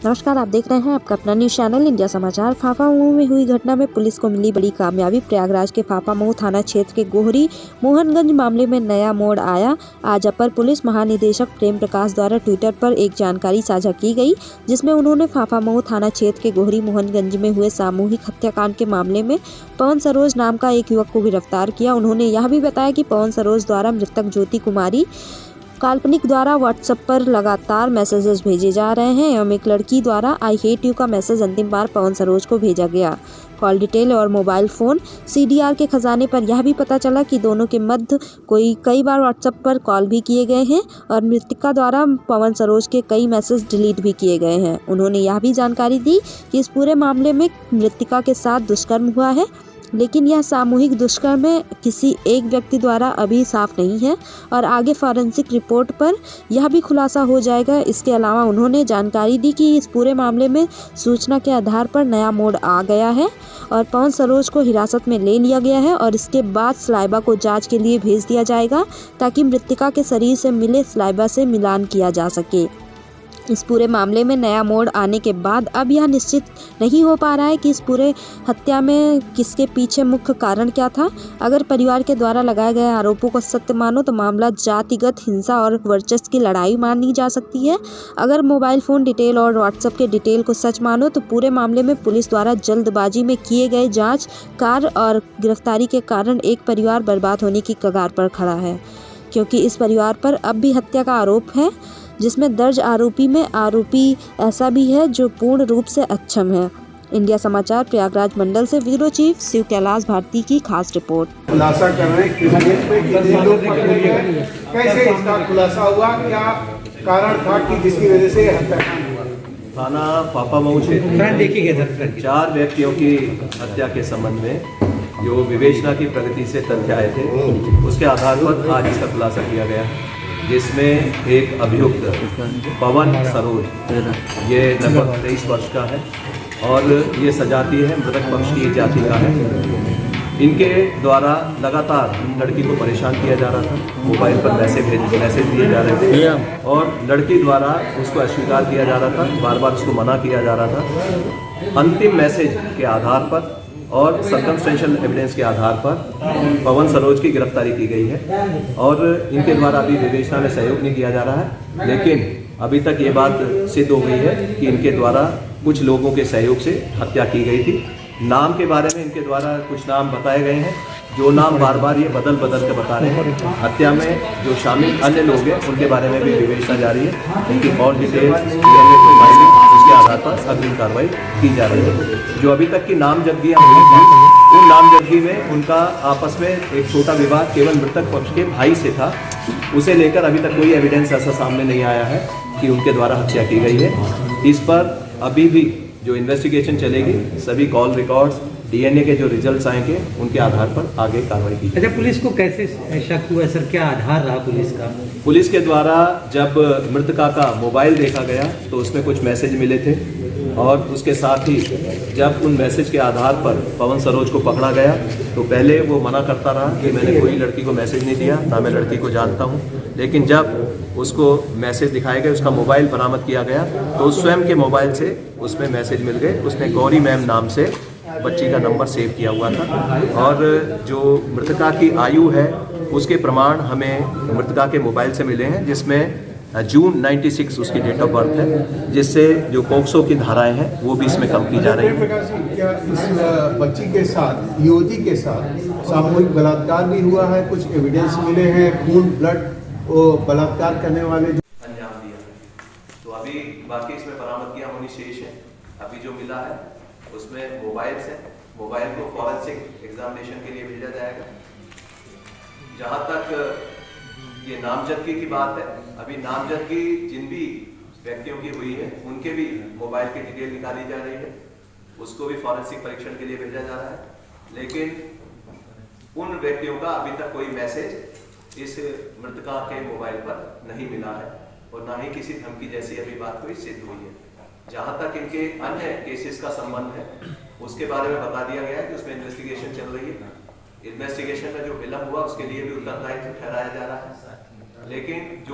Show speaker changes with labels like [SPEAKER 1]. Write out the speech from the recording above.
[SPEAKER 1] नमस्कार, आप देख रहे हैं आपका अपना न्यूज़ चैनल इंडिया समाचार। फाफा-मऊ में हुई घटना में पुलिस को मिली बड़ी कामयाबी। प्रयागराज के फाफा-मऊ थाना क्षेत्र के गोहरी मोहनगंज मामले में नया मोड़ आया। आज अपर पुलिस महानिदेशक प्रेम प्रकाश द्वारा ट्विटर पर एक जानकारी साझा की गई, जिसमें उन्होंने फाफा-मऊ थाना क्षेत्र के गोहरी मोहनगंज में हुए सामूहिक हत्याकांड के मामले में पवन सरोज नाम का एक युवक को गिरफ्तार किया। उन्होंने यह भी बताया कि पवन सरोज द्वारा मृतक ज्योति कुमारी काल्पनिक द्वारा व्हाट्सएप पर लगातार मैसेजेस भेजे जा रहे हैं एवं एक लड़की द्वारा आई हेट यू का मैसेज अंतिम बार पवन सरोज को भेजा गया। कॉल डिटेल और मोबाइल फ़ोन सीडीआर के खजाने पर यह भी पता चला कि दोनों के मध्य कई बार व्हाट्सएप पर कॉल भी किए गए हैं और मृतका द्वारा पवन सरोज के कई मैसेज डिलीट भी किए गए हैं। उन्होंने यह भी जानकारी दी कि इस पूरे मामले में मृतका के साथ दुष्कर्म हुआ है, लेकिन यह सामूहिक दुष्कर्म में किसी एक व्यक्ति द्वारा अभी साफ नहीं है और आगे फॉरेंसिक रिपोर्ट पर यह भी खुलासा हो जाएगा। इसके अलावा उन्होंने जानकारी दी कि इस पूरे मामले में सूचना के आधार पर नया मोड़ आ गया है और पवन सरोज को हिरासत में ले लिया गया है और इसके बाद स्लाइबा को जांच के लिए भेज दिया जाएगा ताकि मृतका के शरीर से मिले स्लाइबा से मिलान किया जा सके। इस पूरे मामले में नया मोड़ आने के बाद अब यह निश्चित नहीं हो पा रहा है कि इस पूरे हत्या में किसके पीछे मुख्य कारण क्या था। अगर परिवार के द्वारा लगाए गए आरोपों को सत्य मानो तो मामला जातिगत हिंसा और वर्चस्व की लड़ाई मानी जा सकती है। अगर मोबाइल फ़ोन डिटेल और व्हाट्सएप के डिटेल को सच मानो तो पूरे मामले में पुलिस द्वारा जल्दबाजी में किए गए जाँच कार्य और गिरफ्तारी के कारण एक परिवार बर्बाद होने की कगार पर खड़ा है, क्योंकि इस परिवार पर अब भी हत्या का आरोप है, जिसमें दर्ज आरोपी में आरोपी ऐसा भी है जो पूर्ण रूप से अक्षम है। इंडिया समाचार प्रयागराज मंडल से ब्यूरो चीफ शिव कैलाश भारती की खास रिपोर्ट।
[SPEAKER 2] खुलासा कर रहे हैं कैसे इसका खुलासा हुआ, क्या कारण था कि जिसकी वजह से हत्याकांड हुआ।
[SPEAKER 3] थाना फाफा-मऊ क्षेत्र 4 व्यक्तियों की हत्या के संबंध में जो विवेचना की प्रगति से तथ्य आए थे, उसके आधार पर आज इसका खुलासा किया गया, जिसमें एक अभियुक्त पवन सरोज, ये लगभग 23 वर्ष का है और ये सजातीय है, मृतक पक्ष की जाति का है। इनके द्वारा लगातार लड़की को परेशान किया जा रहा था, मोबाइल पर मैसेज दिए जा रहे थे और लड़की द्वारा उसको अस्वीकार किया जा रहा था, बार बार उसको मना किया जा रहा था। अंतिम मैसेज के आधार पर और सर्कमस्टेंशियल एविडेंस के आधार पर पवन सरोज की गिरफ्तारी की गई है और इनके द्वारा अभी विवेचना में सहयोग नहीं किया जा रहा है, लेकिन अभी तक ये बात सिद्ध हो गई है कि इनके द्वारा कुछ लोगों के सहयोग से हत्या की गई थी। नाम के बारे में इनके द्वारा कुछ नाम बताए गए हैं, जो नाम बार बार ये बदल कर बता रहे हैं। हत्या में जो शामिल अन्य लोग हैं उनके बारे में भी विवेचना जारी है, उनकी और डिटेल्स डीएनए प्रोफाइलिंग उसके आधार पर अग्रिम कार्रवाई की जा रही है। जो अभी तक की नामजदगियां हुई थी, उन नामजदगी में उनका आपस में एक छोटा विवाद केवल मृतक पक्ष के भाई से था, उसे लेकर अभी तक कोई एविडेंस ऐसा सामने नहीं आया है कि उनके द्वारा हत्या की गई है। इस पर अभी भी जो इन्वेस्टिगेशन चलेगी, सभी कॉल रिकॉर्ड्स, डीएनए के जो रिजल्ट्स आएंगे उनके आधार पर आगे कार्रवाई की।
[SPEAKER 4] अच्छा, पुलिस को कैसे शक हुआ सर, क्या आधार रहा पुलिस का?
[SPEAKER 3] पुलिस के द्वारा जब मृतका का मोबाइल देखा गया तो उसमें कुछ मैसेज मिले थे और उसके साथ ही जब उन मैसेज के आधार पर पवन सरोज को पकड़ा गया तो पहले वो मना करता रहा कि मैंने कोई लड़की को मैसेज नहीं दिया, ना मैं लड़की को जानता हूँ। लेकिन जब उसको मैसेज दिखाए गए, उसका मोबाइल बरामद किया गया तो स्वयं के मोबाइल से उसमें मैसेज मिल गए। उसने गौरी मैम नाम से बच्ची का नंबर सेव किया हुआ था और जो मृतका की आयु है उसके प्रमाण हमें मृतका के मोबाइल से मिले हैं, जिसमें जून 96 उसकी डेट ऑफ बर्थ है, जिससे जो पोक्सो की धाराएं हैं वो भी इसमें कम की जा रही है।
[SPEAKER 2] क्या इस बच्ची के साथ, युवती के साथ सामूहिक बलात्कार भी हुआ है? कुछ एविडेंस मिले हैं, खून ब्लड वो बलात्कार करने वाले
[SPEAKER 3] अंजाम दिया है, तो अभी बाकी इसमें बरामदगियां होनी शेष है। अभी जो मिला है उसमें मोबाइल को फॉरेंसिक एग्जामिनेशन के लिए भेजा जाएगा। जहां तक ये नामजदगी की बात है, अभी नामजदगी जिन भी व्यक्तियों की हुई है उनके भी मोबाइल की डिटेल निकाली जा रही है, उसको भी फॉरेंसिक परीक्षण के लिए भेजा जा रहा है। लेकिन उन व्यक्तियों का अभी तक कोई मैसेज इस मृतका के मोबाइल पर नहीं मिला है और ना ही किसी धमकी जैसी अभी बात कोई सिद्ध हुई है। जहां तक इनके अन्य केसेस का संबंध है उसके बारे में बता दिया गया है कि उसमें इन्वेस्टिगेशन चल रही है। इन्वेस्टिगेशन में जो विलंब हुआ उसके लिए भी उत्तरदायित्व ठहराया जा रहा है, लेकिन जो